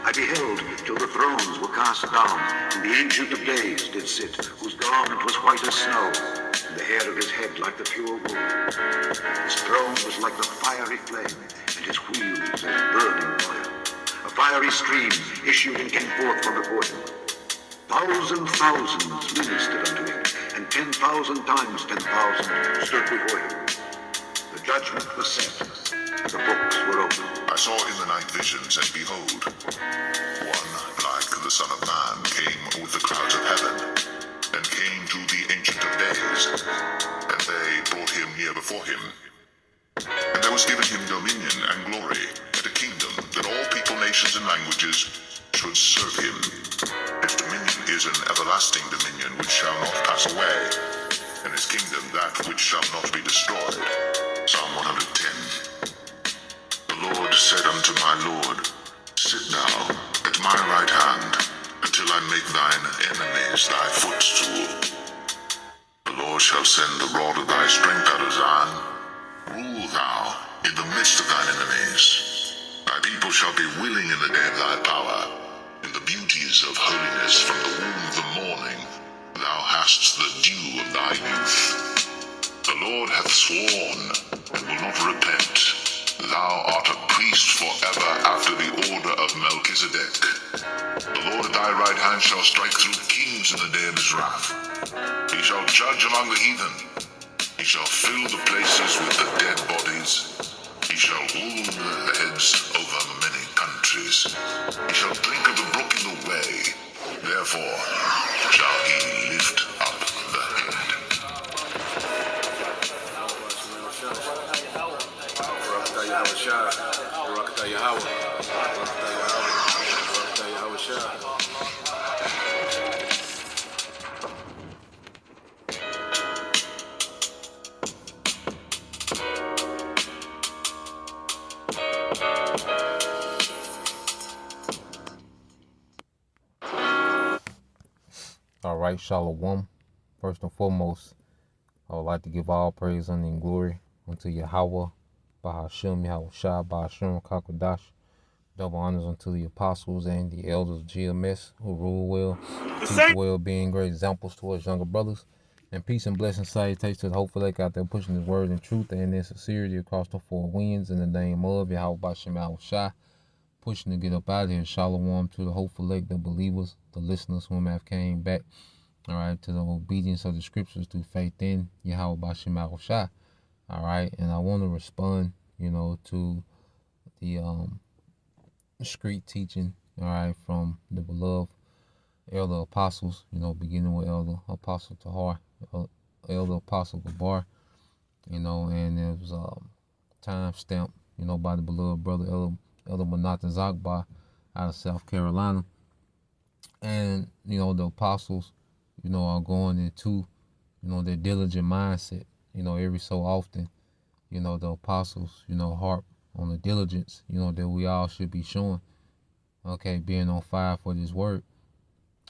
I beheld till the thrones were cast down, and the Ancient of Days did sit, whose garment was white as snow, and the hair of his head like the pure wool. His throne was like the fiery flame, and his wheels as burning oil. A fiery stream issued and came forth from before him. Thousands ministered unto him, and 10,000 times 10,000 stood before him. The judgment was set, and the books were opened. I saw in the night visions, and behold, one like the Son of Man came with the clouds of heaven, and came to the Ancient of Days, and they brought him near before him. And there was given him dominion and glory, and a kingdom, that all people, nations, and languages should serve him. His dominion is an everlasting dominion which shall not pass away, and his kingdom that which shall not be destroyed. Psalm 110. The Lord said unto my Lord, Sit thou at my right hand, until I make thine enemies thy footstool. The Lord shall send the rod of thy strength out of Zion. Rule thou in the midst of thine enemies. Thy people shall be willing in the day of thy power. In the beauties of holiness from the womb of the morning, thou hast the dew of thy youth. The Lord hath sworn, and will not repent. Thou art a priest forever after the order of Melchizedek. The Lord at thy right hand shall strike through kings in the day of his wrath. He shall judge among the heathen. He shall fill the places with the dead bodies. He shall wound the heads over many countries. He shall drink of the brook in the way. Therefore shall he lift up the head. All right, Shalom. First and foremost, I would like to give all praise, honor, and glory unto Yahweh, Bahashem, Yahushua, Bahashem, Kakodash. Double honors unto the apostles and the elders of GMS who rule well, teach well, being great examples towards younger brothers. And peace and blessings, salutations to the hopeful lake out there pushing his word and truth and in sincerity across the four winds in the name of Yahweh, Bahashem, Yahushua. Pushing to get up out of here. Shalom to the hopeful lake, the believers, the listeners whom have came back, all right, to the obedience of the scriptures through faith in Yahweh Bashim Yahushua. All right, and I want to respond, to the street teaching, all right, from the beloved elder apostles, beginning with Elder Apostle Tahar, Elder Apostle Gabar, and it was time stamped, by the beloved brother Elder Manata Zagba out of South Carolina. And, the apostles, are going into, their diligent mindset. Every so often, the apostles, harp on the diligence, that we all should be showing. Okay, being on fire for this word.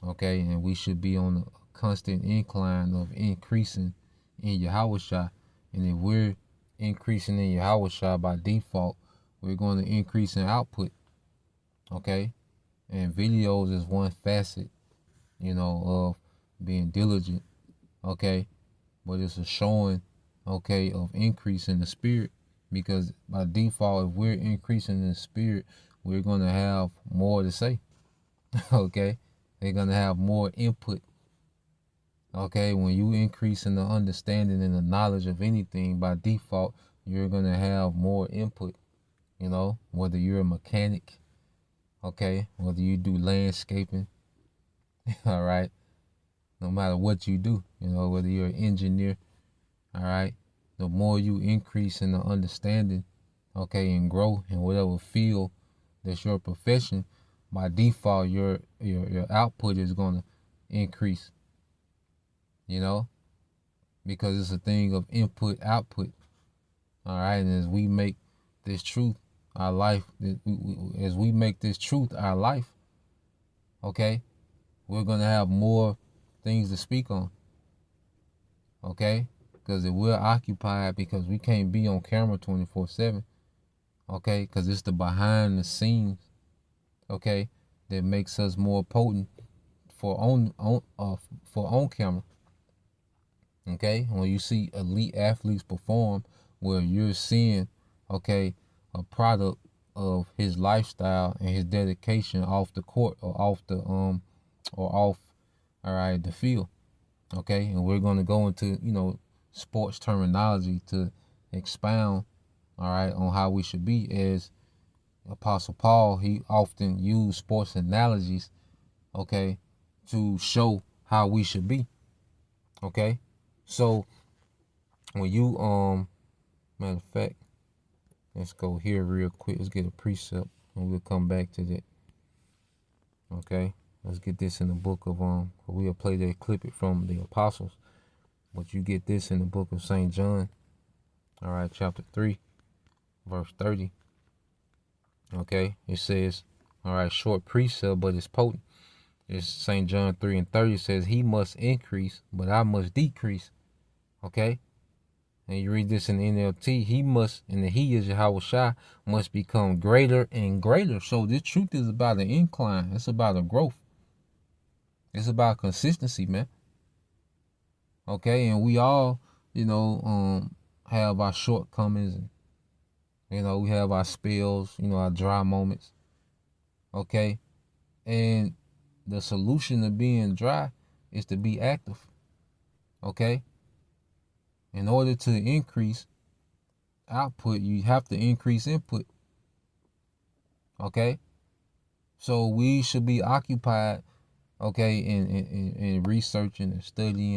Okay, and we should be on a constant incline of increasing in Yahushua. And if we're increasing in Yahushua by default, we're going to increase in output, okay? And videos is one facet, of being diligent, okay? But it's a showing, okay, of increase in the spirit, because by default, if we're increasing in the spirit, we're going to have more to say, okay? They're going to have more input, okay? When you increase in the understanding and the knowledge of anything, by default, you're going to have more input. Whether you're a mechanic, okay, whether you do landscaping, all right, no matter what you do, whether you're an engineer, all right, the more you increase in the understanding, okay, and grow in whatever field that's your profession, by default, your output is going to increase, because it's a thing of input, output, all right, and as we make this truth our life, as we make this truth our life, okay, we're going to have more things to speak on, okay, because if we're occupied, because we can't be on camera 24/7, okay, because it's the behind the scenes, okay, that makes us more potent for on camera. Okay, when you see elite athletes perform, where you're seeing, okay, a product of his lifestyle and his dedication off the court or off the all right, the field. Okay, and we're gonna go into sports terminology to expound, all right, on how we should be. As Apostle Paul, he often used sports analogies, okay, to show how we should be. Okay, so when you matter of fact, let's go here real quick. Let's get a precept and we'll come back to that. Okay, let's get this in the book of we'll play that, clip it from the Apostles, but you get this in the book of St. John, all right, chapter 3, verse 30. Okay, it says, all right, short precept, but it's potent. It's St. John 3 and 30 says, he must increase, but I must decrease. Okay, and you read this in the NLT, he must, and the he is Yahawashi, must become greater and greater. So this truth is about an incline. It's about a growth. It's about consistency, man. Okay, and we all, have our shortcomings, and we have our spills, our dry moments. Okay, and the solution to being dry is to be active. Okay, in order to increase output, you have to increase input. Okay, so we should be occupied, okay, in researching and studying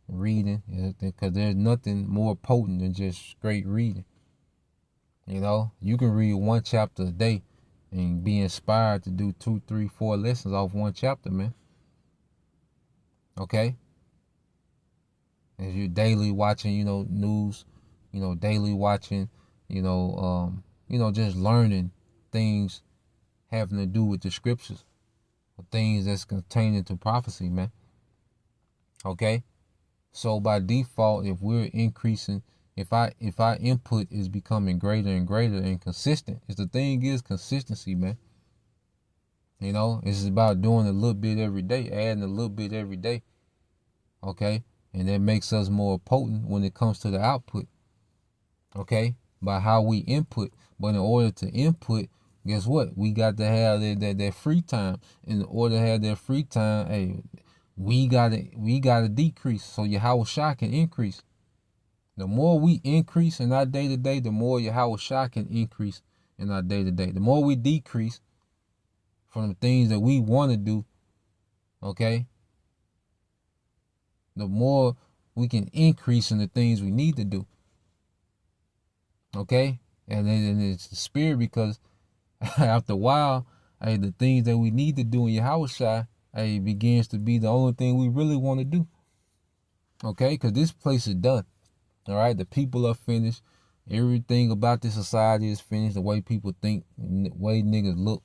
and reading, because there's nothing more potent than just straight reading. You can read one chapter a day and be inspired to do 2, 3, 4 lessons off one chapter, man. Okay? As you're daily watching, news, daily watching, just learning things having to do with the scriptures, things that's contained into prophecy, man. Okay? So by default, if we're increasing, if our input is becoming greater and greater and consistent, the thing is consistency, man. It's about doing a little bit every day, adding a little bit every day. Okay? And that makes us more potent when it comes to the output. Okay? By how we input. But in order to input, guess what? We got to have that free time. In order to have that free time, hey, we gotta decrease so Yahawashi can increase. The more we increase in our day-to-day, the more Yahawashi can increase in our day-to-day. The more we decrease from the things that we want to do, okay, the more we can increase in the things we need to do. Okay? And it's the spirit, because after a while, hey, the things that we need to do in Yahawashi, hey, begins to be the only thing we really want to do. Okay? Because this place is done. All right? The people are finished. Everything about this society is finished. The way people think, the way niggas look.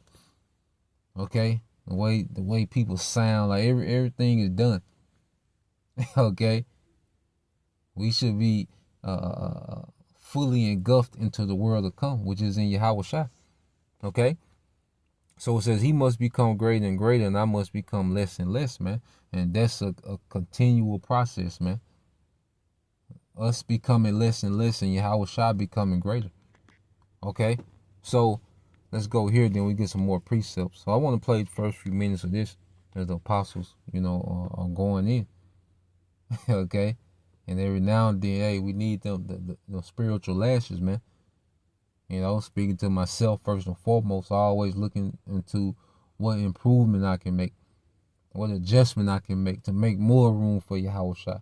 Okay? The way people sound, like everything is done. Okay? We should be fully engulfed into the world to come, which is in Yahawashi. Okay? So it says he must become greater and greater, and I must become less and less, man. And that's a continual process, man. Us becoming less and less, and Yahawashi becoming greater. Okay? So let's go here, then we get some more precepts. So I want to play the first few minutes of this as the apostles, are going in. Okay? And every now and then, hey, we need the spiritual lashes, man. Speaking to myself first and foremost, always looking into what improvement I can make, what adjustment I can make to make more room for Yahawashi.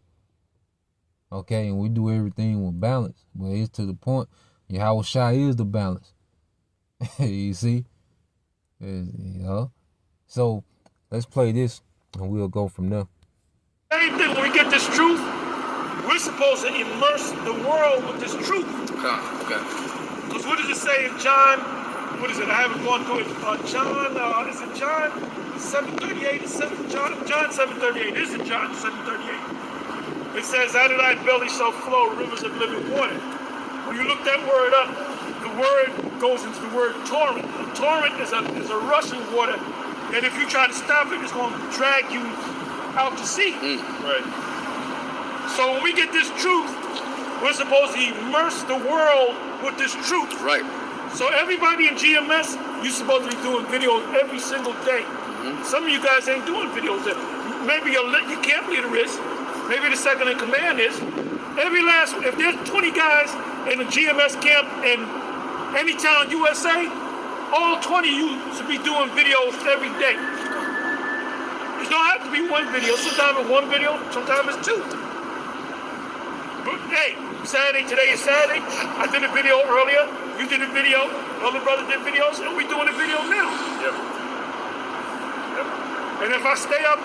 Okay, and we do everything with balance, but it's to the point, Yahawashi is the balance. You see? So let's play this and we'll go from there. Same thing, when we get this truth, we're supposed to immerse the world with this truth. Okay. Because what does it say in John? What is it? I haven't gone through it. John, is it John 7:38? John 7:38. Is it John 7:38? It says, out of thy belly shall flow rivers of living water. When you look that word up, the word goes into the word torrent. A torrent is a rushing water And if you try to stop it, it's going to drag you out to sea. Right. So when we get this truth, we're supposed to immerse the world with this truth. Right. So everybody in GMS, you're supposed to be doing videos every single day. Some of you guys ain't doing videos. Maybe you can't lead a risk. Maybe the second in command is. If there's 20 guys in a GMS camp in any town USA, all 20 of you should be doing videos every day. It don't have to be one video. Sometimes it's one video, sometimes it's two. But hey, today is Saturday. I did a video earlier. You did a video. Other brother did videos, and we're doing a video now. Yep. And if I stay up,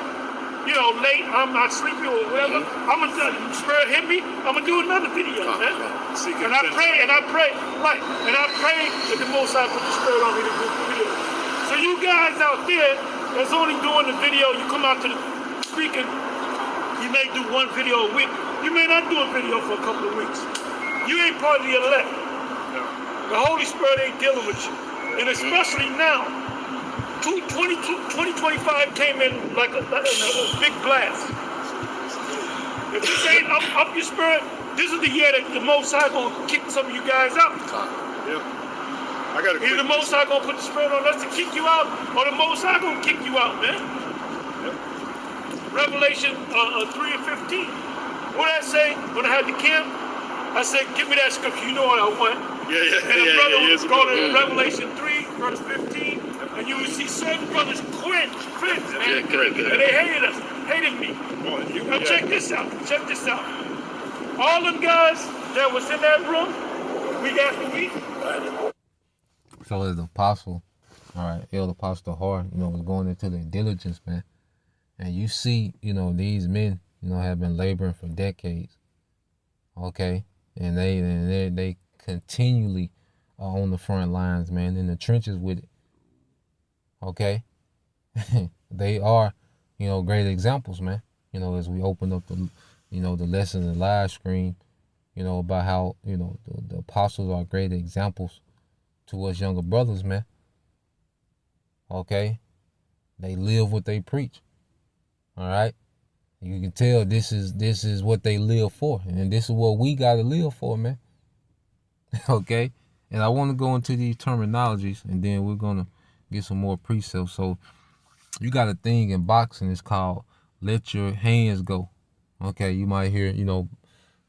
late, I'm not sleepy or whatever, I'm gonna spirit hit me, I'm gonna do another video, man. And I pray, right, and I pray that the Most High put the spirit on me to do the video. So you guys out there that's only doing the video, you come out to the speaking, you may do one video a week. You may not do a video for a couple of weeks. You ain't part of the elect. The Holy Spirit ain't dealing with you. And especially now, 2025 came in like a big blast. If this ain't up your spirit, this is the year that the Most High gonna kick some of you guys out. Yeah. I got Either the Most High gonna put the spirit on us to kick you out, or the Most High gonna kick you out, man. Yep. Revelation 3 and 15. What did I say when I had the camp? I said, give me that scripture. You know what I want. And the brother was going to Revelation 3, verse 15. And you would see certain brothers cringe, man. And they hated me. Now check this out. All them guys that was in that room, week after week. So as the apostle, all right, Elder Apostle Hart, was going into their diligence, man. And you see, these men, have been laboring for decades. Okay? And they continually are on the front lines, man, in the trenches with it. Okay? They are, great examples, man. As we open up the, the lesson and live screen, about how, the apostles are great examples to us younger brothers, man. Okay? They live what they preach. All right? You can tell this is what they live for, and this is what we got to live for, man. Okay? And I want to go into these terminologies, and then we're going to get some more precepts. So you got a thing in boxing, it's called let your hands go. Okay, you might hear,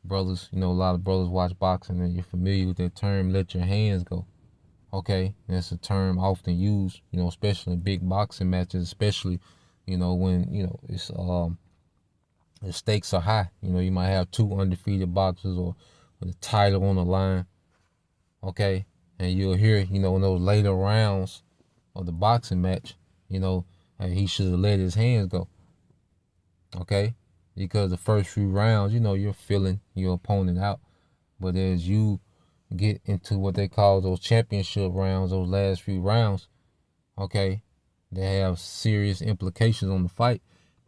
brothers, a lot of brothers watch boxing, and you're familiar with that term, let your hands go. Okay, and it's a term often used, especially in big boxing matches, especially, when, it's the stakes are high. You might have two undefeated boxers or the title on the line. Okay, and you'll hear, in those later rounds of the boxing match, he should have let his hands go. Okay, because the first few rounds, you're feeling your opponent out, but as you get into what they call those championship rounds, those last few rounds, okay, they have serious implications on the fight.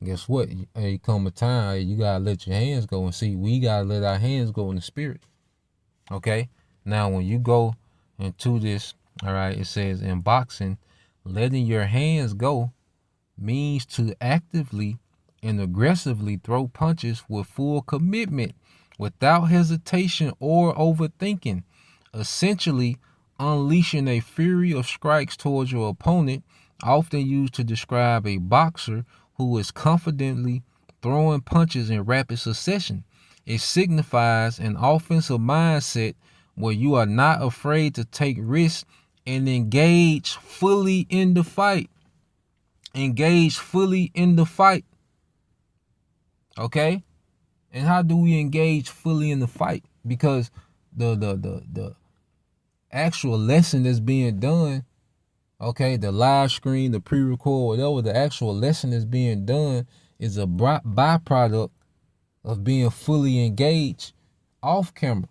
Guess what? Hey, come a time, you gotta let your hands go, and see, we gotta let our hands go in the spirit. Okay? Now, when you go into this, all right, it says in boxing, letting your hands go means to actively and aggressively throw punches with full commitment, without hesitation or overthinking, essentially unleashing a fury of strikes towards your opponent, often used to describe a boxer who is confidently throwing punches in rapid succession. It signifies an offensive mindset where you are not afraid to take risks and engage fully in the fight. Engage fully in the fight. Okay? And how do we engage fully in the fight? Because the actual lesson that's being done, okay, the live screen, the pre-record, whatever, the actual lesson that's being done is a byproduct of being fully engaged off camera.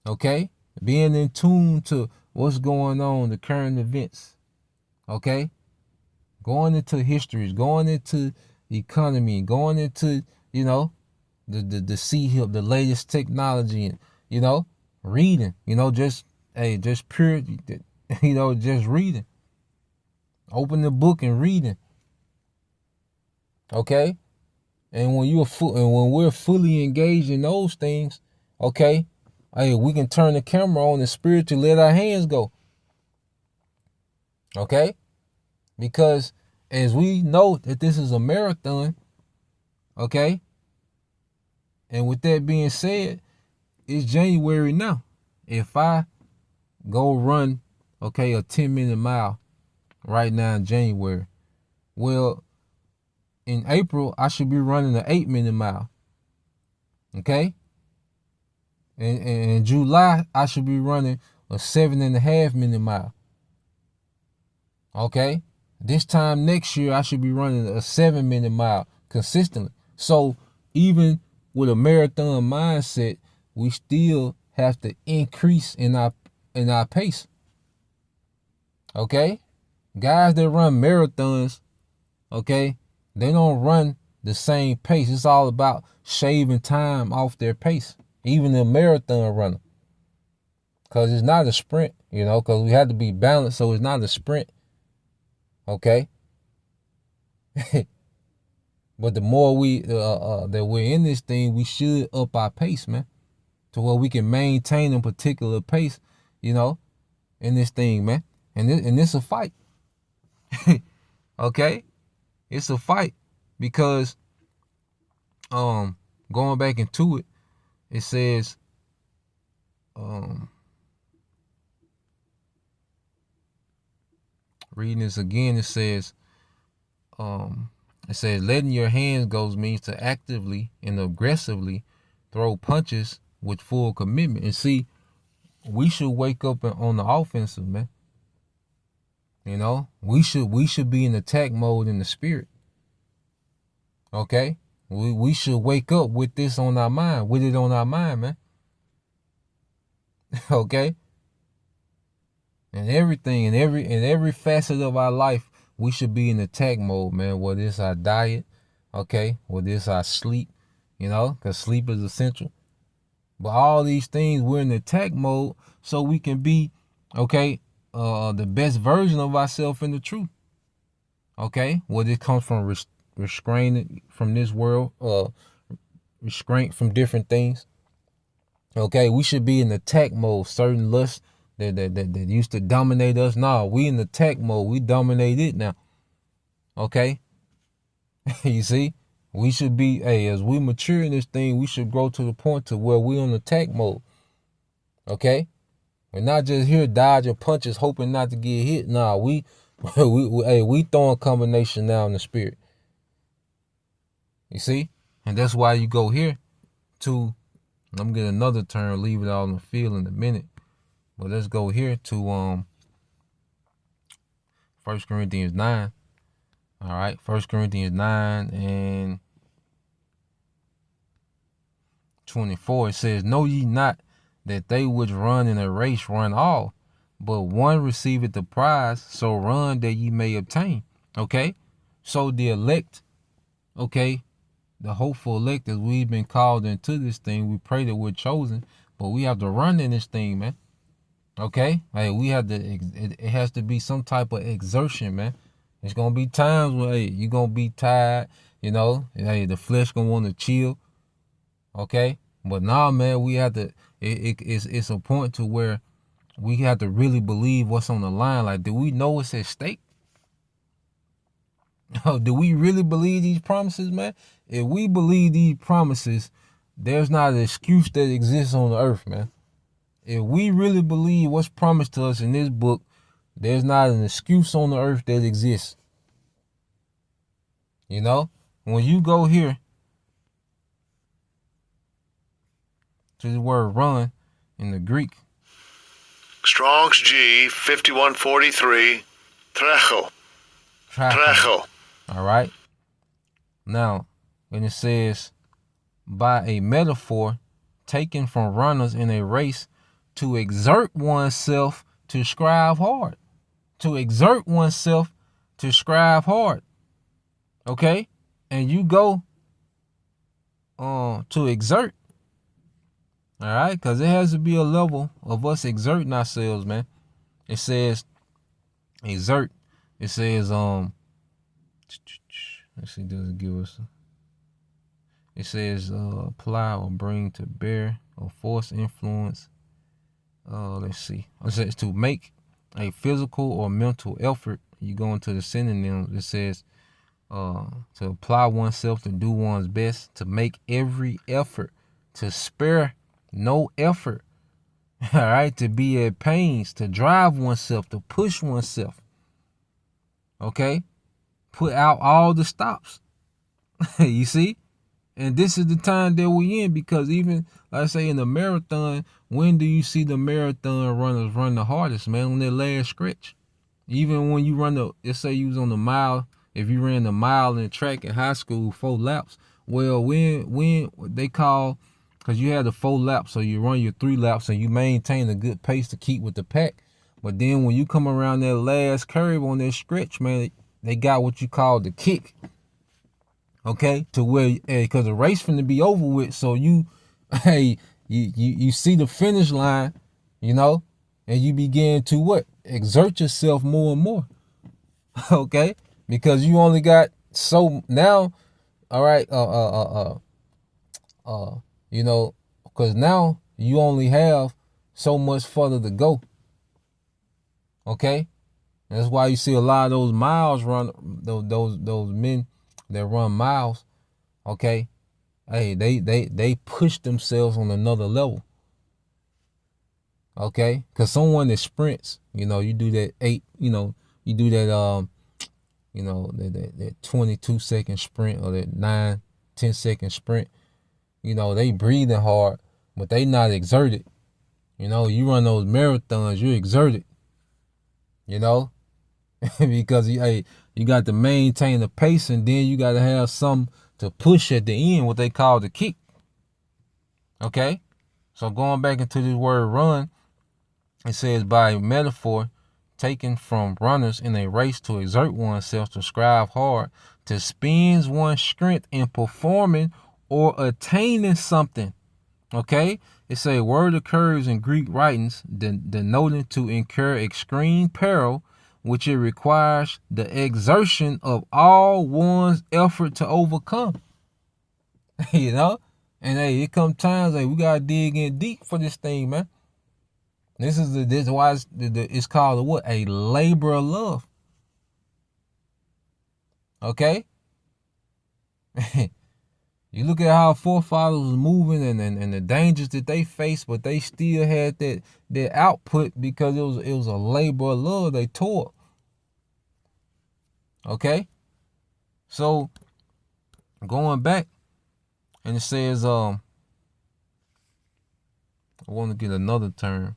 Okay? Being in tune to what's going on, the current events. Okay? Going into histories, going into the economy, going into, the C-HIP, the latest technology, and, reading, just pure, just reading. Open the book and reading. Okay? And when we're fully engaged in those things, okay, hey, we can turn the camera on and spiritually let our hands go. Okay? Because as we know that this is a marathon, okay? And with that being said, it's January now. If I go run, okay, a 10-minute mile right now in January, well, in April, I should be running an 8-minute mile. Okay? And in July, I should be running a 7.5-minute mile. Okay? This time next year, I should be running a 7-minute mile consistently. So even with a marathon mindset, we still have to increase in our pace. Okay? Guys that run marathons, okay, they don't run the same pace. It's all about shaving time off their pace. Even the marathon runner. Because it's not a sprint, because we have to be balanced, so it's not a sprint. Okay? But the more that we're in this thing, we should up our pace, man. To where we can maintain a particular pace, in this thing, man. And it's a fight. Okay? It's a fight because going back into it, it says reading this again, it says letting your hands go means to actively and aggressively throw punches with full commitment. And see, we should wake up on the offensive, man. We should be in attack mode in the spirit. Okay? We should wake up with this on our mind, man. Okay? And everything, in every facet of our life, we should be in attack mode, man. Whether it's our diet, okay? Whether it's our sleep, because sleep is essential. But all these things, we're in attack mode so we can be, okay, the best version of ourselves in the truth. Okay? Whether it comes from restraint from this world, restraint from different things. Okay? We should be in attack mode. Certain lusts that used to dominate us. Nah, we in attack mode. We dominate it now. Okay? You see? We should be, as we mature in this thing, we should grow to the point to where we're on attack mode. Okay? We're not just here dodging punches, hoping not to get hit. Nah, we throwing combination now in the spirit. You see? And that's why you go here to, I'm gonna get another term, leave it all in the field in a minute. But let's go here to 1 Corinthians 9. All right, 1 Corinthians 9 and 24. It says, know ye not that they which run in a race run all, but one receiveth the prize, so run that ye may obtain. Okay? So the elect, okay, the hopeful elect, as we've been called into this thing, we pray that we're chosen, but we have to run in this thing, man. Okay? We have to, it has to be some type of exertion, man. It's going to be times when, you're going to be tired, the flesh going to want to chill. Okay? But nah, man, we have to, it's a point to where we have to really believe what's on the line. Like, do we know what's at stake? Do we really believe these promises, man? If we believe these promises, there's not an excuse that exists on the earth, man. If we really believe what's promised to us in this book, there's not an excuse on the earth that exists. When you go here to the word run in the Greek. Strong's G 5143. Trecho. All right. Now, when it says by a metaphor taken from runners in a race, to exert oneself to strive hard. To exert oneself to strive hard. Okay? And you go to exert. All right? Because there has to be a level of us exerting ourselves, man. It says exert. It says, let's see, does it give us? It says, apply or bring to bear or force influence. Let's see. It says to make a physical or mental effort. You go into the synonyms. It says, to apply oneself to do one's best, to make every effort, to spare no effort. All right, to be at pains, to drive oneself, to push oneself. Okay, put out all the stops. You see, and this is the time that we in, because even like I say in the marathon, when do you see the marathon runners run the hardest, man? On their last stretch. Even when you run let's say you was on the mile, if you ran the mile in track in high school, 4 laps. Well, when they call, because you had the 4 laps, so you run your 3 laps and you maintain a good pace to keep with the pack. But then when you come around that last curve on that stretch, man, they got what you call the kick. Okay, to where, because the race finna be over with, so you see the finish line, you know, and you begin to what? Exert yourself more and more. Okay, because you only got so now. All right, you know, because now you only have so much further to go. Okay, and that's why you see a lot of those miles run, those men that run miles. Okay, hey, they push themselves on another level. Okay, because someone that sprints, you know, you do that 8, you know, you do that you know, that 22-second sprint or that 9-10-second sprint. You know, they breathing hard, but they not exerted. You know, you run those marathons, you're exerted. You know, because you got to maintain the pace, and then you got to have some to push at the end, what they call the kick. Okay, so going back into this word run, it says by metaphor taken from runners in a race to exert oneself, to strive hard, to spend one's strength in performing or attaining something. Okay, it's a word occurs in Greek writings denoting to incur extreme peril, which it requires the exertion of all one's effort to overcome. You know, and hey, it come times we gotta dig in deep for this thing, man. This is why it's called what? A labor of love. Okay. You look at how forefathers was moving and the dangers that they faced, but they still had that output because it was a labor of love they tore. Okay? So going back, and it says I want to get another term.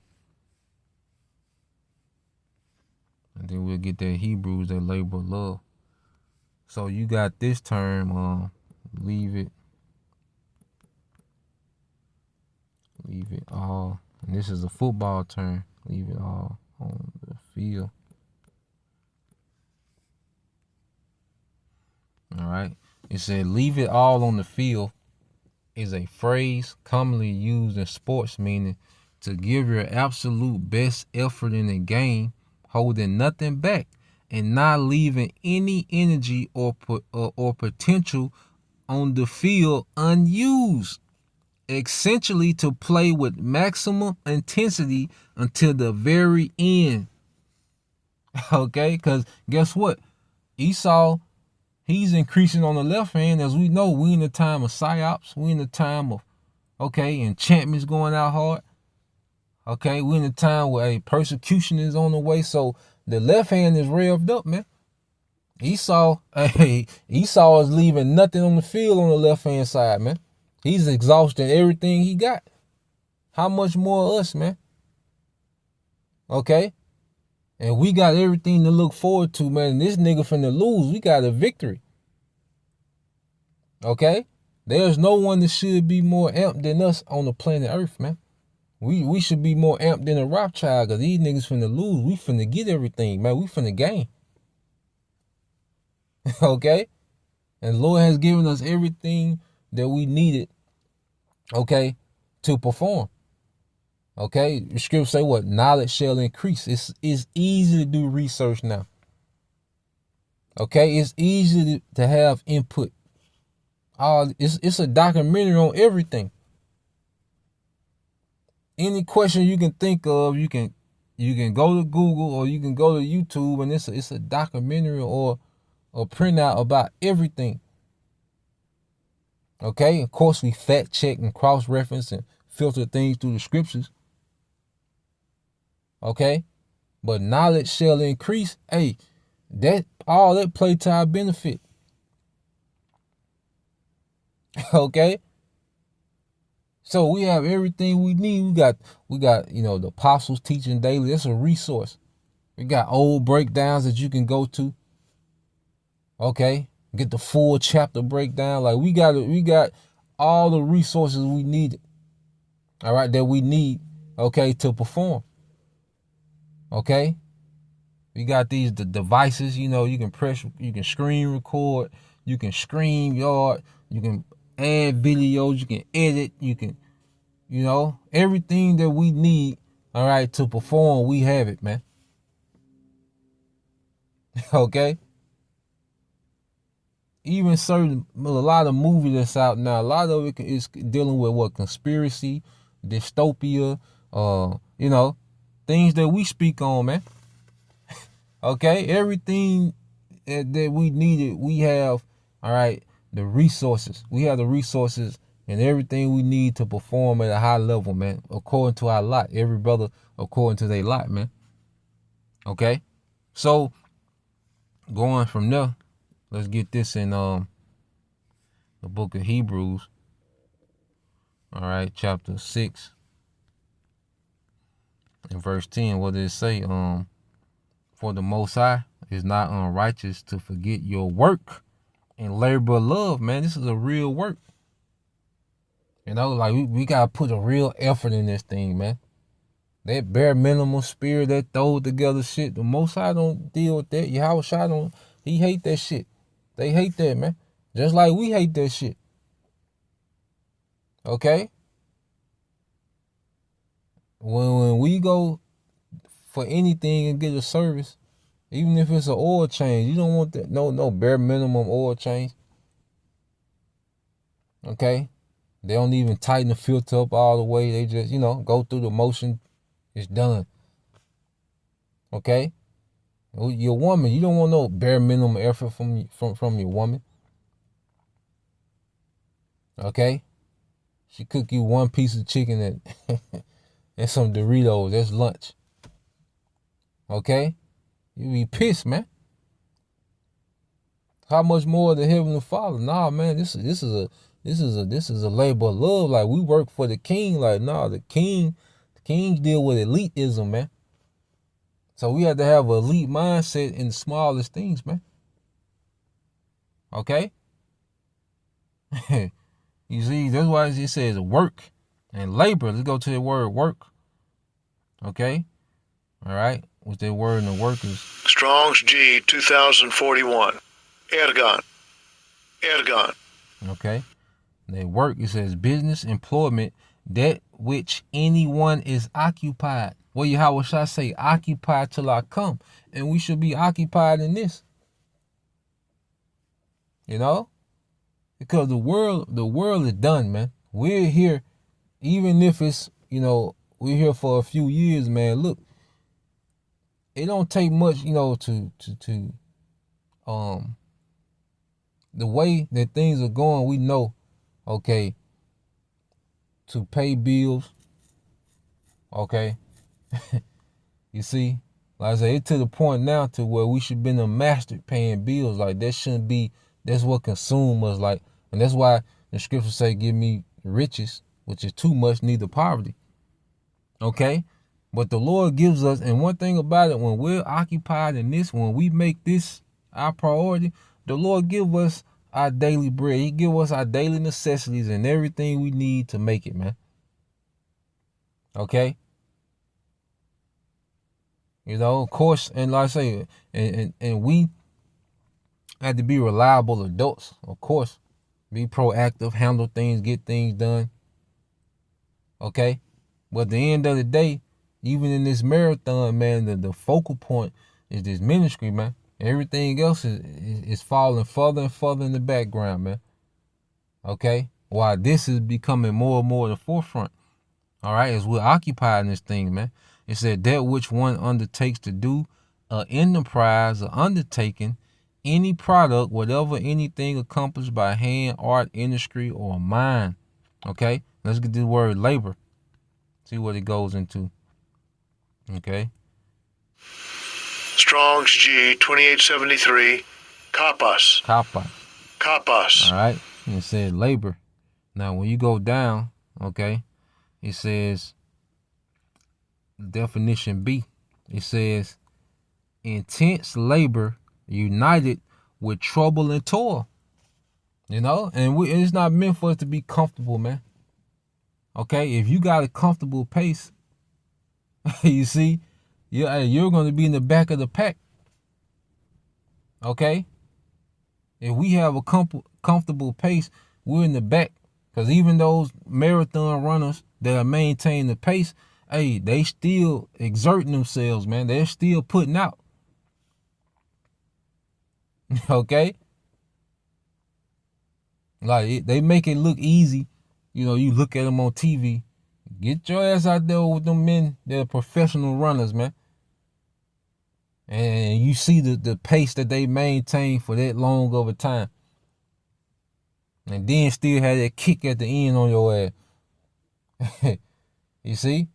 And then we'll get that Hebrews, that labor of love. So you got this term, leave it all, and this is a football term, leave it all on the field. All right, it said leave it all on the field is a phrase commonly used in sports, meaning to give your absolute best effort in a game, holding nothing back and not leaving any energy or potential on the field unused. Essentially to play with maximum intensity until the very end. Okay, because guess what? Esau, he's increasing on the left hand. As we know, we in the time of psyops. We in the time of, okay, enchantments going out hard. Okay, we in the time where persecution is on the way. So the left hand is revved up, man. Esau is leaving nothing on the field on the left hand side, man. He's exhausting everything he got. How much more us, man? Okay? And we got everything to look forward to, man. This nigga finna lose. We got a victory. Okay? There's no one that should be more amped than us on the planet Earth, man. We should be more amped than a Rothschild, because these niggas finna lose. We finna get everything, man. We finna gain. Okay? And the Lord has given us everything that we needed, okay, to perform. Okay, the scripture say what? Knowledge shall increase. It's easy to do research now. Okay, it's easy to have input. It's a documentary on everything. Any question you can think of, you can go to Google or you can go to YouTube, and it's a documentary or a printout about everything. Okay, of course we fact check and cross reference and filter things through the scriptures. Okay, but knowledge shall increase. Hey, that all that play to our benefit. Okay. So we have everything we need. We got the apostles teaching daily. It's a resource. We got old breakdowns that you can go to. Okay, get the full chapter breakdown. Like we got all the resources we needed. All right, that we need. Okay, to perform. Okay, we got the devices. You can press, you can screen record, you can StreamYard, you can add videos, you can edit, you can, everything that we need, all right, to perform, we have it, man. Okay? Even a lot of movies that's out now, a lot of it is dealing with what? Conspiracy, dystopia, things that we speak on, man. Okay? Everything that we needed, we have, all right, the resources. We have the resources and everything we need to perform at a high level, man, according to our lot. Every brother according to their lot, man. Okay? So, going from there, let's get this in the book of Hebrews. All right, chapter 6 and verse 10. What does it say? For the Most High is not unrighteous to forget your work and labor of love, man. This is a real work. Like we gotta put a real effort in this thing, man. That bare minimum spirit, that throw together shit, the Most High don't deal with that. Yahweh Shai don't. He hate that shit. They hate that, man. Just like we hate that shit. Okay? When we go for anything and get a service, even if it's an oil change, you don't want that. No bare minimum oil change. Okay? They don't even tighten the filter up all the way. They just, go through the motion. It's done. Okay? Your woman, you don't want no bare minimum effort from your woman. Okay? She cook you one piece of chicken and some Doritos. That's lunch. Okay? You be pissed, man. How much more the Heavenly Father? Nah, man, this is a labor of love. Like, we work for the king. Like, nah, the kings deal with elitism, man. So we have to have an elite mindset in the smallest things, man. Okay? You see, that's why it says work and labor. Let's go to the word work. Okay? All right? What's that word in the work is? Strong's G 2041. Ergon. Okay? They work, it says business, employment, that which anyone is occupied. Well, Yahweh Shai say, occupy till I come. And we should be occupied in this. Because the world is done, man. We're here, even if it's, we're here for a few years, man. Look, it don't take much, to the way that things are going, we know, okay, to pay bills, okay. You see, like I say, it's to the point now to where we should be a master paying bills. Like, that shouldn't be, that's what consume us. Like, and that's why the scriptures say, give me riches, which is too much, neither poverty. Okay? But the Lord gives us, and one thing about it, when we're occupied in this, when we make this our priority, the Lord give us our daily bread. He give us our daily necessities and everything we need to make it, man. Okay? Of course, and like I say, and we have to be reliable adults, of course. Be proactive, handle things, get things done. Okay? But at the end of the day, even in this marathon, man, the focal point is this ministry, man. Everything else is falling further and further in the background, man. Okay? While this is becoming more and more the forefront. All right? As we're occupying this thing, man. It said that which one undertakes to do, enterprise or undertaking, any product, whatever anything accomplished by hand, art, industry, or mind. Okay? Let's get this word labor. See what it goes into. Okay? Strong's G 2873. Kapas. Kappa. Kapas. All right? And it said labor. Now, when you go down, okay, it says, definition B, it says, intense labor united with trouble and toil. You know? And it's not meant for us to be comfortable, man. Okay? If you got a comfortable pace, you see, you're going to be in the back of the pack. Okay? If we have a comfortable pace, we're in the back. Because even those marathon runners that are maintaining the pace, hey, they still exerting themselves, man. They're still putting out. Okay? Like, they make it look easy. You know, you look at them on TV. Get your ass out there with them men that are professional runners, man. And you see the pace that they maintain for that long of a time. And then still have that kick at the end on your ass. You see?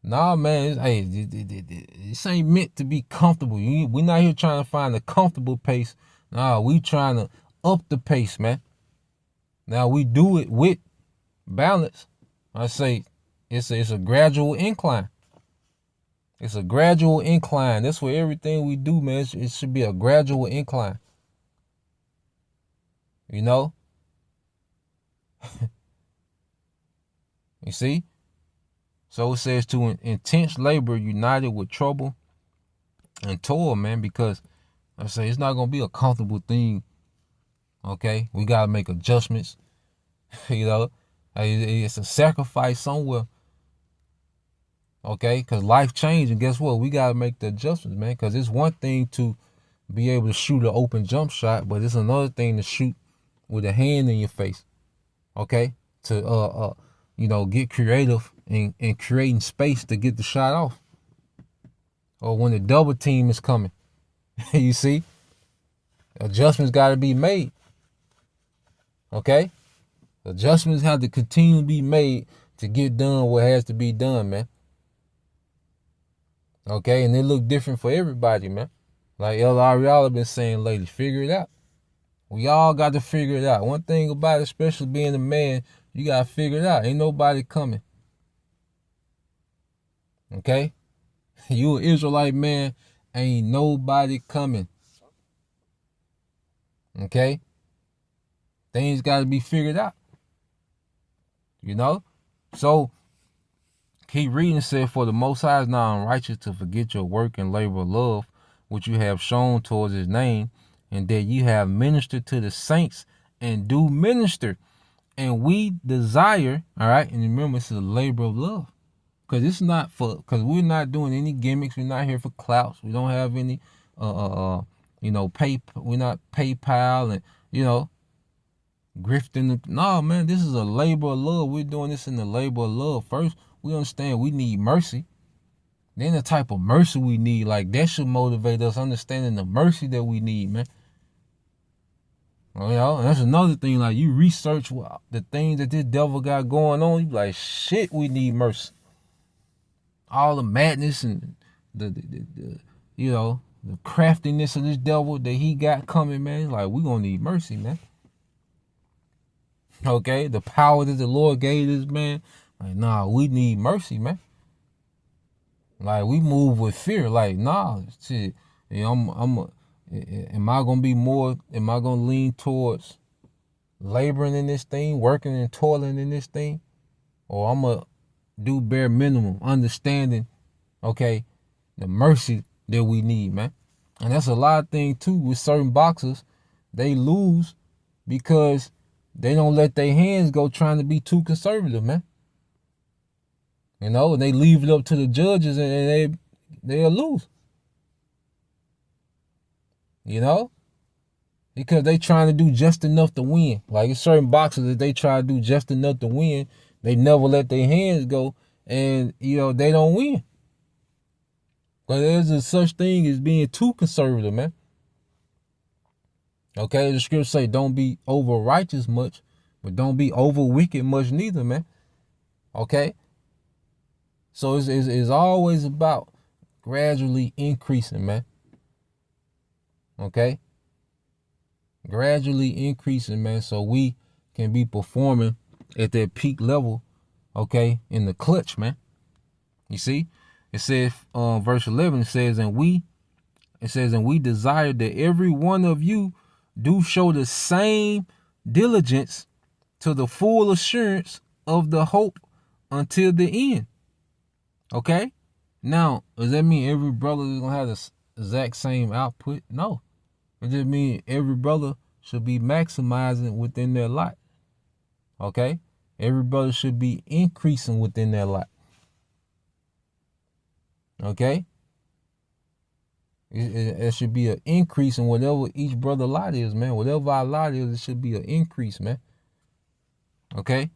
Nah, man, this ain't meant to be comfortable. We're not here trying to find a comfortable pace. Nah, we trying to up the pace, man. Now, we do it with balance. I say it's a gradual incline. It's a gradual incline. That's where everything we do, man, it should be a gradual incline. You know? You see? So it says to intense labor united with trouble and toil, man, because I say it's not going to be a comfortable thing. Okay? We got to make adjustments. You know? It's a sacrifice somewhere. Okay? Because life changed, and guess what? We got to make the adjustments, man, because it's one thing to be able to shoot an open jump shot, but it's another thing to shoot with a hand in your face. Okay? To, get creative and creating space to get the shot off. Or when the double team is coming. You see? Adjustments got to be made. Okay? Adjustments have to continue to be made to get done what has to be done, man. Okay? And they look different for everybody, man. Like El Ariala been saying lately, figure it out. We all got to figure it out. One thing about it, especially being a man, you got to figure it out. Ain't nobody coming. Okay? You an Israelite man, ain't nobody coming. Okay? Things got to be figured out. You know? So, keep reading. It said, for the Most High is not unrighteous to forget your work and labor of love, which you have shown towards his name, and that you have ministered to the saints and do minister. And we desire, all right, and remember, it's a labor of love. Because it's not because we're not doing any gimmicks. We're not here for clouts. We don't have any, we're not PayPal and, grifting. No, man, this is a labor of love. We're doing this in the labor of love. First, we understand we need mercy. Then the type of mercy we need, like that should motivate us, understanding the mercy that we need, man. And that's another thing, like you research the things that this devil got going on, you like, shit, we need mercy. All the madness and the craftiness of this devil that he got coming, man, like we gonna need mercy, man. Okay, the power that the Lord gave this man, like, nah, we need mercy, man. Like, we move with fear, like, nah, shit, am I gonna lean towards laboring in this thing, working and toiling in this thing? Or I'm gonna do bare minimum, understanding, okay, the mercy that we need, man. And that's a lot of things too with certain boxers. They lose because they don't let their hands go trying to be too conservative, man. And they leave it up to the judges and they'll lose. You know? Because they trying to do just enough to win. Like in certain boxers, that they try to do just enough to win, they never let their hands go, and they don't win. But there's a such thing as being too conservative, man. Okay, the scripture say don't be over righteous much, but don't be over wicked much neither, man. Okay? So it's always about gradually increasing, man. Okay? Gradually increasing, man, so we can be performing at that peak level, okay, in the clutch, man. You see? It says, verse 11, it says, and we desire that every one of you do show the same diligence to the full assurance of the hope until the end. Okay? Now, does that mean every brother is going to have the exact same output? No. It just means every brother should be maximizing within their lot. Okay? Every brother should be increasing within their lot. Okay? It should be an increase in whatever each brother lot is, man. Whatever our lot is, it should be an increase, man. Okay?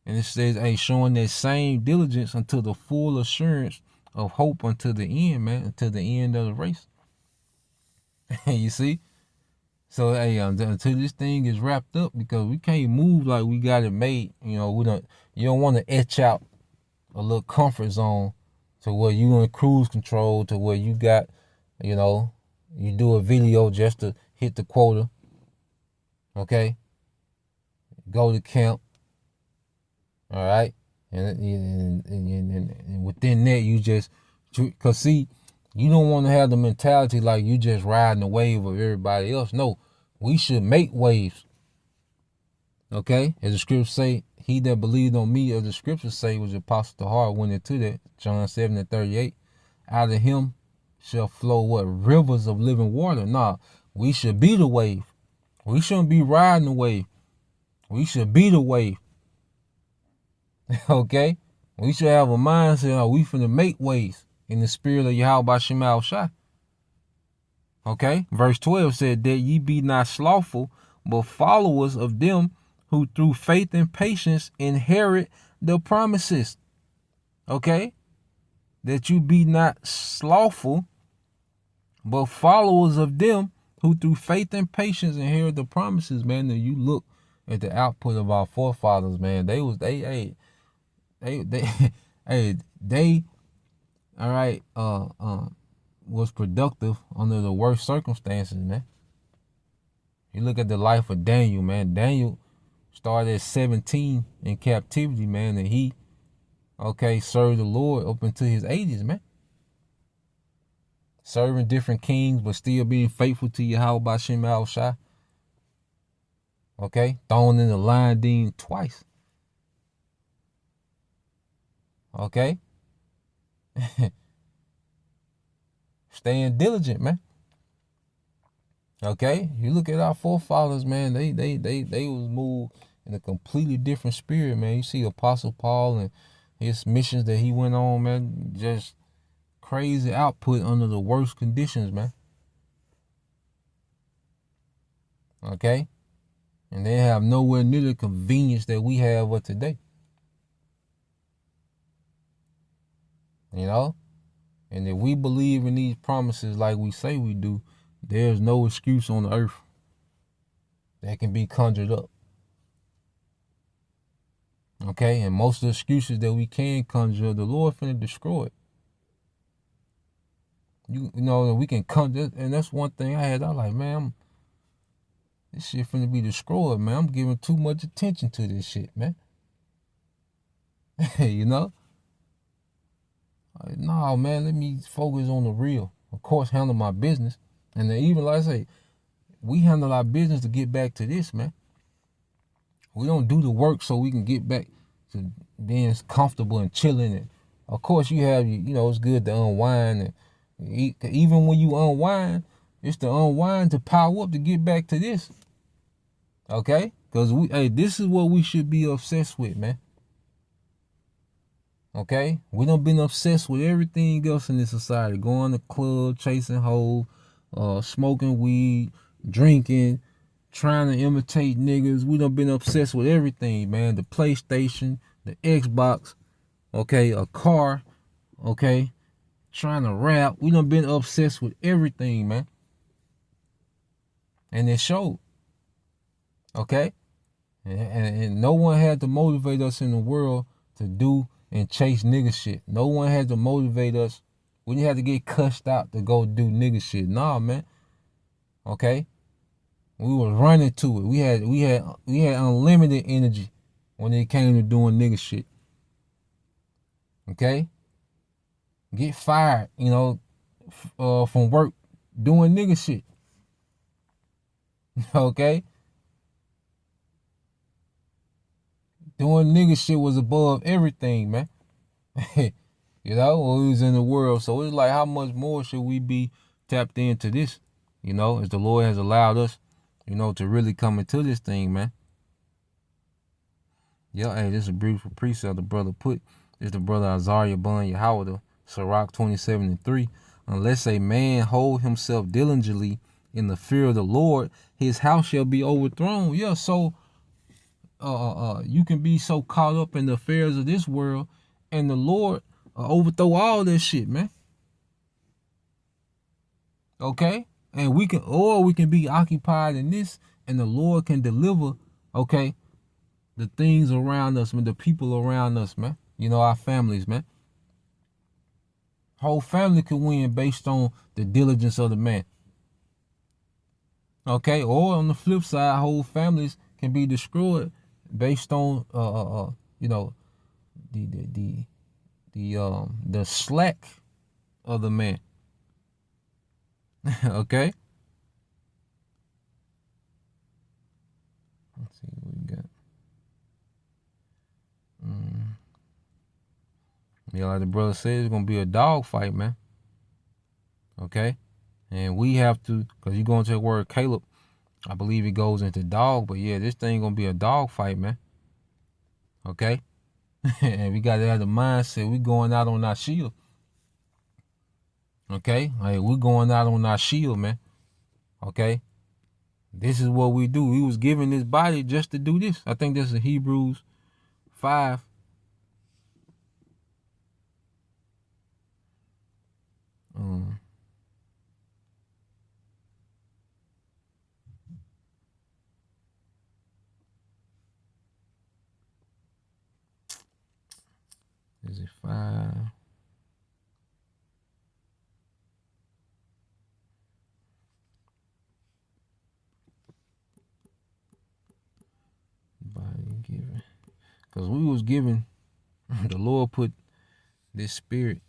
And it says, hey, showing that same diligence until the full assurance of hope until the end, man, until the end of the race. You see? So, hey, until this thing is wrapped up, because we can't move like we got it made. You don't want to etch out a little comfort zone to where you in cruise control, to where you got, you do a video just to hit the quota. Okay? Go to camp. All right? And within that, you just, because see, you don't want to have the mentality like you just riding the wave of everybody else. No, we should make waves. Okay? As the scriptures say, he that believed on me, as the scriptures say, was the apostle to heart, went into that. John 7:38. Out of him shall flow what? Rivers of living water. Nah, we should be the wave. We shouldn't be riding the wave. We should be the wave. Okay? We should have a mindset, we finna make waves in the spirit of Yahweh Shema Shai. Okay? Verse 12 said that ye be not slothful, but followers of them who through faith and patience inherit the promises. Okay? That you be not slothful, but followers of them who through faith and patience inherit the promises, man. And you look at the output of our forefathers, man. They was productive under the worst circumstances, man. You look at the life of Daniel, man. Daniel started at 17 in captivity, man, and he, served the Lord up into his 80s, man. Serving different kings, but still being faithful to Yahweh B'Shem Al Shai. Okay? Thrown in the lion den twice. Okay? Staying diligent, man. Okay? You look at our forefathers, man, they was moved in a completely different spirit, man. You see Apostle Paul and his missions that he went on, man, just crazy output under the worst conditions, man. Okay? And they have nowhere near the convenience that we have of today. And if we believe in these promises like we say we do, there's no excuse on the earth that can be conjured up. Okay? And most of the excuses that we can conjure, the Lord finna destroy it. We can conjure, and that's one thing I had. I was like, man, this shit finna be destroyed, man. I'm giving too much attention to this shit, man. Like, nah, man, let me focus on the real. Of course, handle my business. And then even like I say, we handle our business to get back to this, man. We don't do the work so we can get back to being comfortable and chilling. And of course, you have, it's good to unwind. And even when you unwind, it's to unwind to power up to get back to this. Okay? Because this is what we should be obsessed with, man. Okay? We done been obsessed with everything else in this society. Going to club, chasing hoes, smoking weed, drinking, trying to imitate niggas. We done been obsessed with everything, man. The PlayStation, the Xbox, okay, a car, okay, trying to rap. We done been obsessed with everything, man. And it showed, okay? And no one had to motivate us in the world to do and chase nigga shit. No one had to motivate us. We didn't have to get cussed out to go do nigga shit. Nah, man. Okay? We was running to it. We had unlimited energy when it came to doing nigga shit. Okay? Get fired, you know, from work doing nigga shit. Okay? Doing nigga shit was above everything, man. You know, when we was in the world. So it's like, how much more should we be tapped into this? You know, as the Lord has allowed us, you know, to really come into this thing, man. Yeah, hey, this is a beautiful precept the brother put. This is the brother Azariah Bun Yahweh, Sirach 27:3. Unless a man hold himself diligently in the fear of the Lord, his house shall be overthrown. Yeah, so you can be so caught up in the affairs of this world, and the Lord overthrow all this shit, man. Okay? And we can be occupied in this, and the Lord can deliver, okay, the things around us, man, the people around us, man. You know, our families, man. Whole family can win based on the diligence of the man. Okay? Or on the flip side, whole families can be destroyed based on you know, the slack of the man. Okay? Let's see what we got. Yeah, like the brother said, it's gonna be a dog fight, man. Okay? And we have to, because you go into the word Caleb, I believe it goes into dog, but yeah, this thing gonna be a dog fight, man. Okay? And we gotta have the mindset, we going out on our shield. Okay? Like, we going out on our shield, man. Okay? This is what we do. We was given this body just to do this. I think this is Hebrews 5. Is it 5? Body given. Because we was given, the Lord put this spirit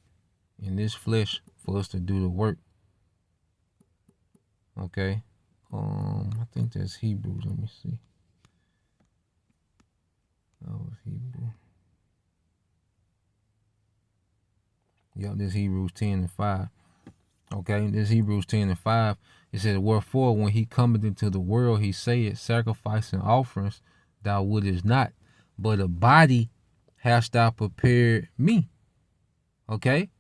in this flesh for us to do the work. Okay? I think that's Hebrews. Let me see. That was Hebrew. Yep, this Hebrews 10:5. Okay, this Hebrews 10:5. It says, wherefore, when he cometh into the world, he saith, sacrifice and offerings thou wouldest not, but a body hast thou prepared me. Okay?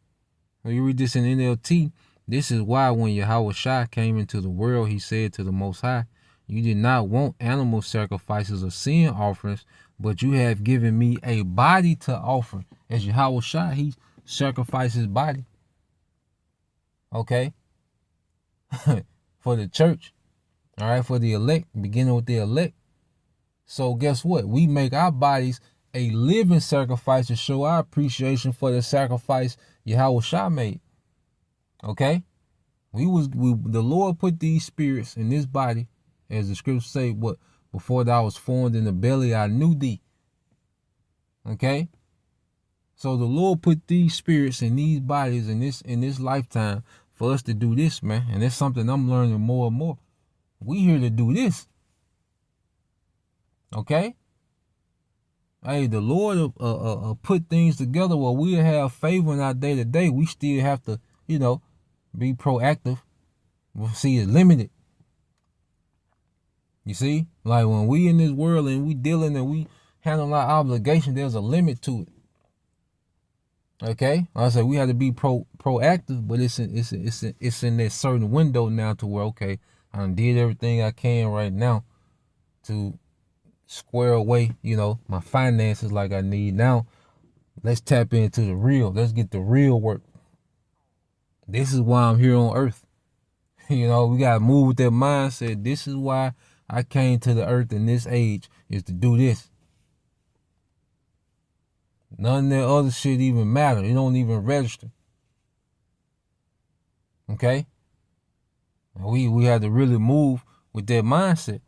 When you read this in NLT, this is why when Yahweh Shai came into the world, he said to the Most High, you did not want animal sacrifices or sin offerings, but you have given me a body to offer. As Yahweh Shai, he sacrificed his body. Okay? For the church. All right? For the elect, beginning with the elect. So guess what? We make our bodies a living sacrifice to show our appreciation for the sacrifice Yahweh Shai made. Okay? The Lord put these spirits in this body, as the scriptures say, what, before thou was formed in the belly, I knew thee. Okay? So the Lord put these spirits in these bodies in this lifetime for us to do this, man. And that's something I'm learning more and more. We here to do this. Okay? Hey, the Lord put things together where we have favor in our day to day. We still have to, you know, be proactive. We'll see, it's limited. You see? Like when we in this world and we dealing and we handle our obligation, there's a limit to it. Okay, like I said, we have to be proactive, but it's in that certain window now to where, okay, I done did everything I can right now to square away, my finances like I need. Now let's tap into the real. Let's get the real work. This is why I'm here on earth. We gotta move with that mindset. This is why I came to the earth in this age, is to do this. None of that other shit even matter. It don't even register. Okay? We have to really move with that mindset.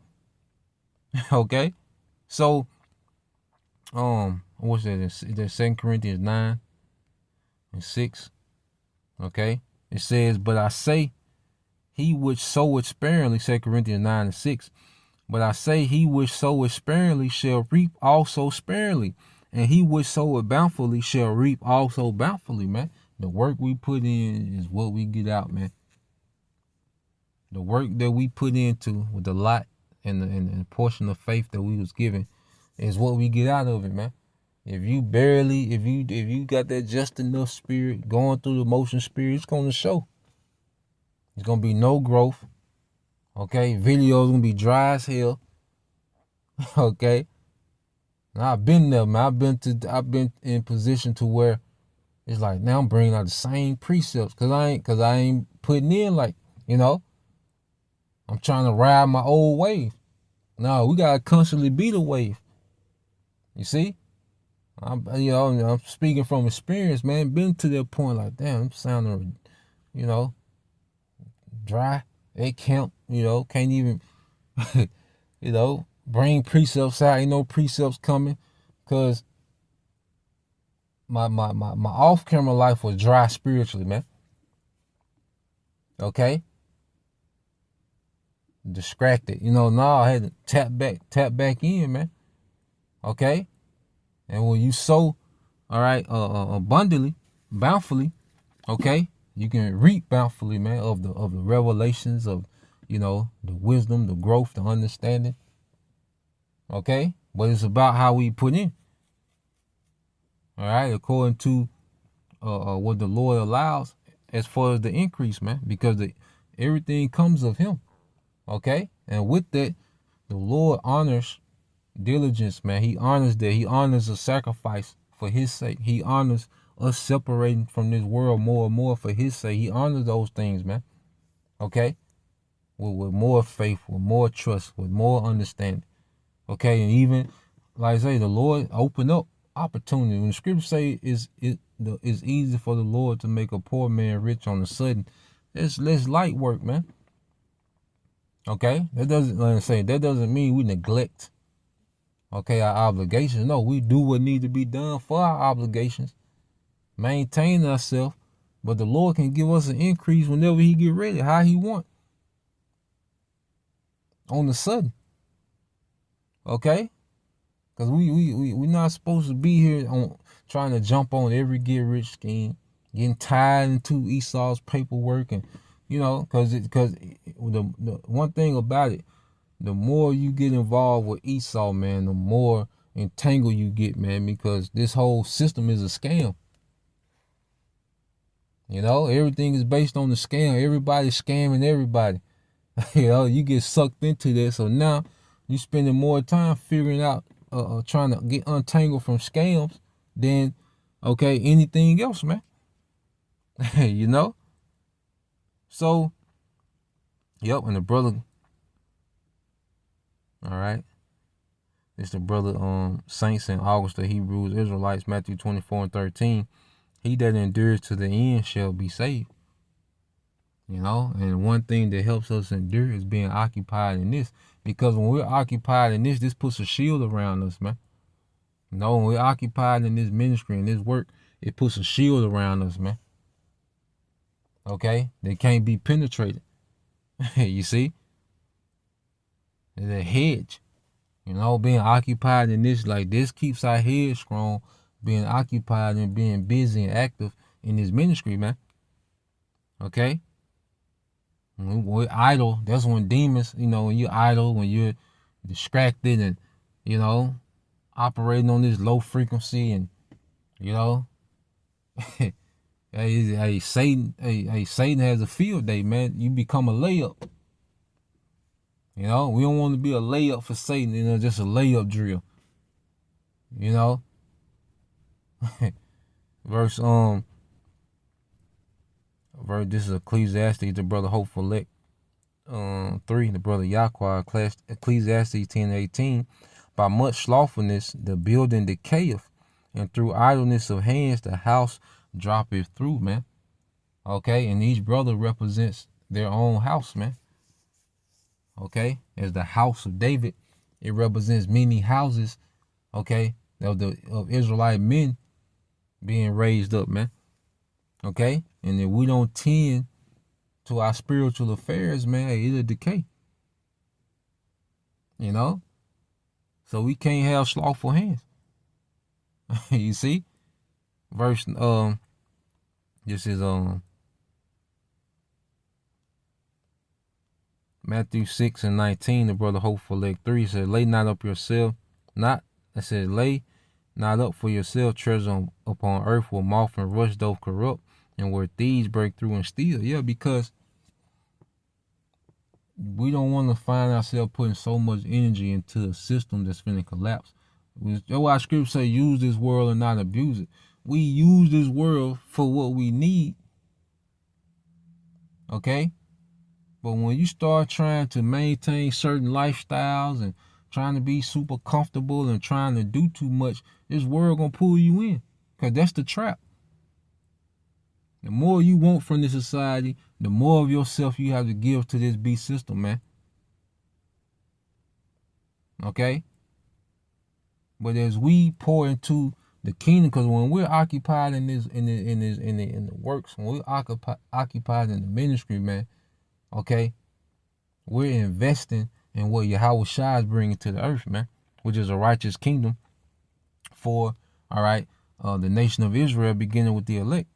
Okay? So, what's that? That's 2 Corinthians 9:6. Okay? It says, but I say, he which soweth sparingly, 2 Corinthians 9:6. But I say, he which soweth sparingly shall reap also sparingly. And he which soweth bountifully shall reap also bountifully, man. The work we put in is what we get out, man. The work that we put into with the lot and the portion of faith that we was given is what we get out of it, man. If you got that just enough spirit, going through the motion spirit, it's gonna show. There's gonna be no growth. Okay, videos gonna be dry as hell. Okay. Now I've been there, man. I've been in position to where it's like, now I'm bringing out the same precepts cause I ain't putting in, like, I'm trying to ride my old wave. No, we gotta constantly be the wave. You see? I'm speaking from experience, man. Been to that point, like, damn, I'm sounding, dry. At camp, can't even, bring precepts out. Ain't no precepts coming, cause my off camera life was dry spiritually, man. Okay. Distracted, now I had to tap back in, man. Okay. And when you sow, all right, abundantly, bountifully, okay, you can reap bountifully, man, of the revelations of, the wisdom, the growth, the understanding. Okay, but it's about how we put in. All right, according to what the Lord allows as far as the increase, man, because everything comes of Him. Okay, and with that, the Lord honors diligence, man. He honors that. He honors a sacrifice for His sake. He honors us separating from this world more and more for His sake. He honors those things, man. Okay, with more faith, with more trust, with more understanding. Okay, and even like I say, the Lord opened up opportunity. When the scriptures say it's easy for the Lord to make a poor man rich on the sudden, it's less light work, man. Okay, that doesn't mean we neglect, okay, our obligations. No, we do what needs to be done for our obligations, maintain ourselves, but the Lord can give us an increase whenever He get ready, how He want, on the sudden. Okay, because we're not supposed to be here on trying to jump on every get rich scheme, getting tied into Esau's paperwork, and because the one thing about it, the more you get involved with Esau, man, the more entangled you get, man, because this whole system is a scam. Everything is based on the scam. Everybody's scamming everybody. You get sucked into that. So now you spending more time figuring out, trying to get untangled from scams than, okay, anything else, man. So, yep, and the brother, all right, it's the brother, Saints in August, the Hebrews, Israelites, Matthew 24:13. He that endures to the end shall be saved. And one thing that helps us endure is being occupied in this. Because when we're occupied in this puts a shield around us, man. When we're occupied in this ministry and this work, it puts a shield around us, man. Okay? They can't be penetrated. You see? It's a hedge. Being occupied in this, like this keeps our head strong, being occupied and being busy and active in this ministry, man. Okay? When we're idle, that's when demons, when you're idle, when you're distracted and, operating on this low frequency and, Hey, Satan has a field day, man. You become a layup. You know, we don't want to be a layup for Satan, you know, just a layup drill. You know? Verse this is Ecclesiastes, the brother Hopeful Elect 3, the brother Yahweh, Ecclesiastes 10:18. By much slothfulness the building decayeth, and through idleness of hands the house droppeth through, man. Okay, and each brother represents their own house, man. Okay, as the house of David, it represents many houses, okay, of Israelite men being raised up, man. Okay, and if we don't tend to our spiritual affairs, man, it'll decay. You know, so we can't have slothful hands. You see, verse this is Matthew 6:19, the brother Hopeful Elect 3 said, lay not up for yourself treasure upon earth where moth and rust doth corrupt, and where thieves break through and steal. Yeah, because we don't want to find ourselves putting so much energy into a system that's finna collapse. That's why scripture say use this world and not abuse it. We use this world for what we need. Okay? But when you start trying to maintain certain lifestyles and trying to be super comfortable and trying to do too much, this world gonna pull you in. Because that's the trap. The more you want from this society, the more of yourself you have to give to this beast system, man. Okay? But as we pour into the kingdom, because when we're occupied in the works, when we're occupied in the ministry, man, okay, we're investing in what Yahweh Shai is bringing to the earth, man, which is a righteous kingdom for, all right, the nation of Israel, beginning with the elect.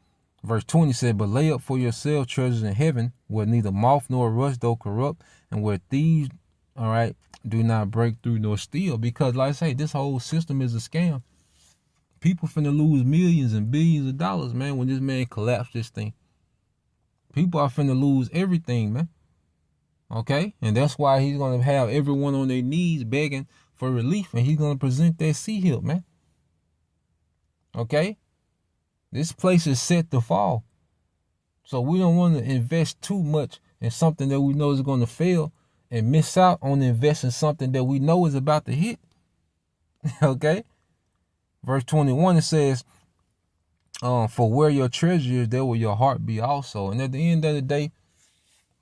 Verse 20 said, but lay up for yourself treasures in heaven, where neither moth nor rust doth corrupt, and where thieves, all right, do not break through nor steal. Because, like I say, this whole system is a scam. People finna lose millions and billions of dollars, man, when this man collapsed this thing. People are finna lose everything, man. Okay? And that's why he's going to have everyone on their knees begging for relief, and he's going to present that sea hill, man. Okay? This place is set to fall. So we don't want to invest too much in something that we know is going to fail and miss out on investing something that we know is about to hit. Okay? Verse 21, it says, for where your treasure is, there will your heart be also. And at the end of the day,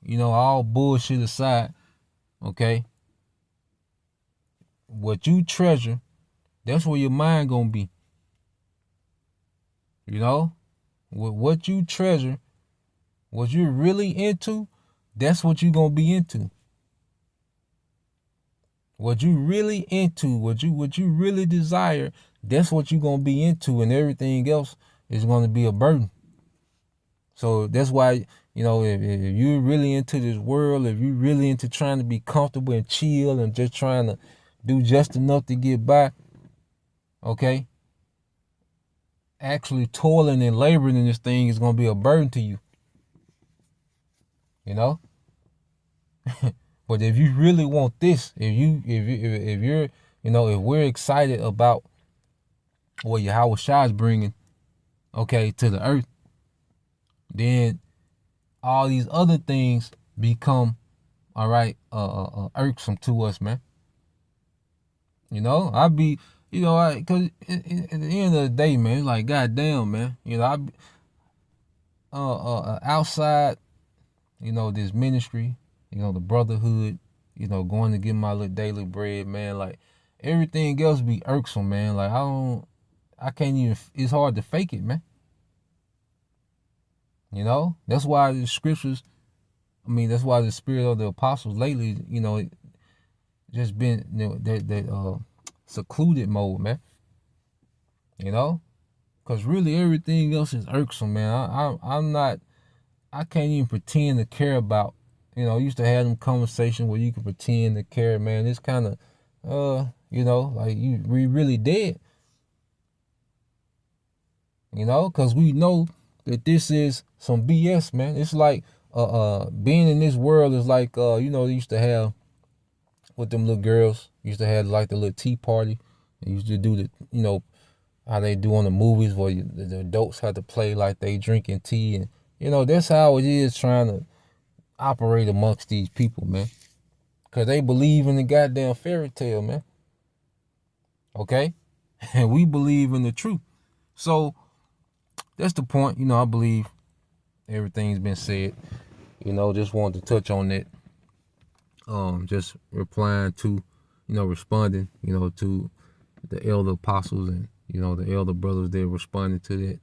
you know, all bullshit aside, okay, what you treasure, that's where your mind gonna be. You know, what you treasure, what you're really into, that's what you're gonna be into. What you really into, what you really desire, that's what you're gonna be into, and everything else is gonna be a burden. So that's why, you know, if you're really into this world, if you're really into trying to be comfortable and chill and just trying to do just enough to get by, okay, actually toiling and laboring in this thing is gonna be a burden to you. You know? But if you really want this, if you're, you know, if we're excited about what Yahweh Shai is bringing, okay, to the earth, then all these other things become, all right, irksome to us, man. You know, cause at the end of the day, man, it's like, goddamn, man, you know, outside, you know, this ministry, you know, the brotherhood, you know, going to get my little daily bread, man, like, everything else be irksome, man. Like, I can't even, it's hard to fake it, man. You know, that's why the scriptures, that's why the spirit of the apostles lately, you know, just been, you know, that secluded mode, man. You know, because really everything else is irksome, man. I can't even pretend to care about, you know, I used to have them conversations where you can pretend to care, man. It's kind of, you know, like we really dead. You know, because we know that this is some BS, man. It's like being in this world is like you know, they used to have with them little girls, used to have like the little tea party. They used to do the, you know, how they do on the movies where the adults had to play like they drinking tea, and you know, that's how it is trying to operate amongst these people, man. Cause they believe in the goddamn fairy tale, man. Okay? And we believe in the truth. So that's the point. You know, I believe everything's been said. You know, just wanted to touch on that. Just replying to, you know, responding, you know, to the elder apostles and, you know, the elder brothers that responded to that.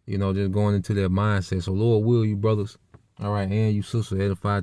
You know, just going into their mindset. So Lord will you brothers, all right, and you sister edified to